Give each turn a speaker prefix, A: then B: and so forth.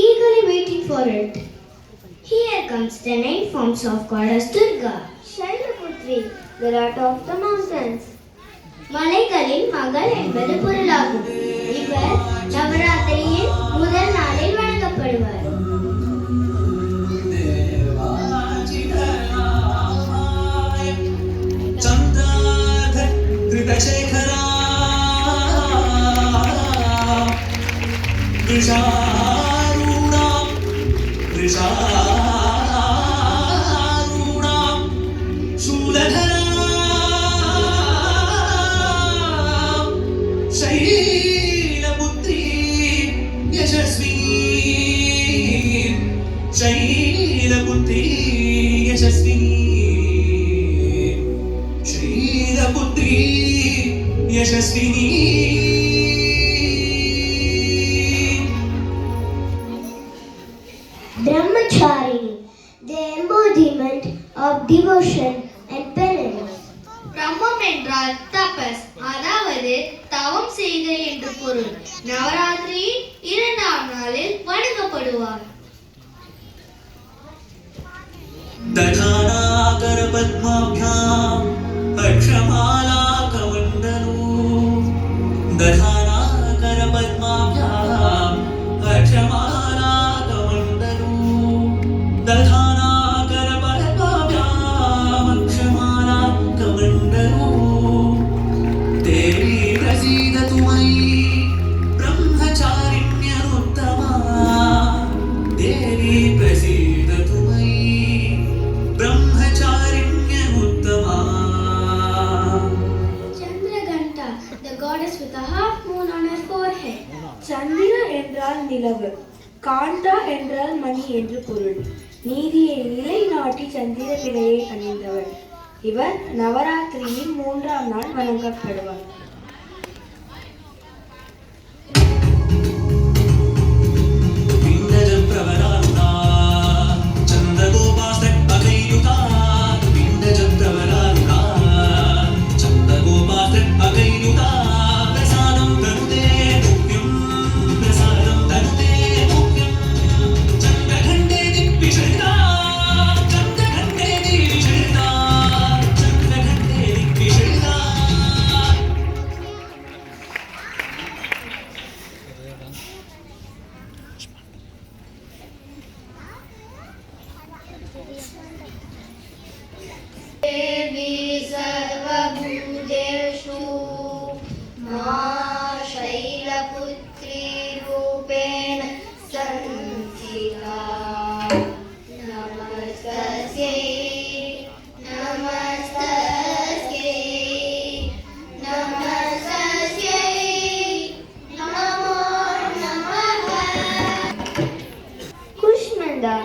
A: eagerly waiting for it. Here comes the 9 forms of goddess Durga. Shailaputri, the lord of the mountains. மலைகளின் மகள் என்பது பொருளாகும். இவர் நவராத்திரியின் முதல் நாளில் வணங்கப்படுவார்.
B: शैलपुत्री यशस्विनी शैलपुत्री यशस्विनी
A: Brahmacharini, the embodiment of devotion and penance.
C: பிரம்மம் என்றால் தபஸ், அதாவது தவம் செய்தல் என்று பொருள். நவராத்திரியின் 2ஆம் நாளில் வணங்கப்படுவார்.
B: दधानाकर पद्माभ्याम अक्षमाला कमंडलू दधानाकर पद्माभ्याम अक्षमाला कमंडलू दधानाकर पद्माभ्याम अक्षमाला कमंडलू देवी प्रसीदतु मयि ब्रह्मचारिण्यनुत्तमा देवी प्रसीदतु
A: The goddess with a half moon on her forehead.
D: சந்திர என்றால் நிலவு, காண்டா என்றால் மணி என்று பொருள். நீதியை நிலைநாட்டி சந்திர பிறையை அணிந்தவர். இவர் நவராத்திரியின் 3ஆம் நாள் வணங்கப்படுவார்.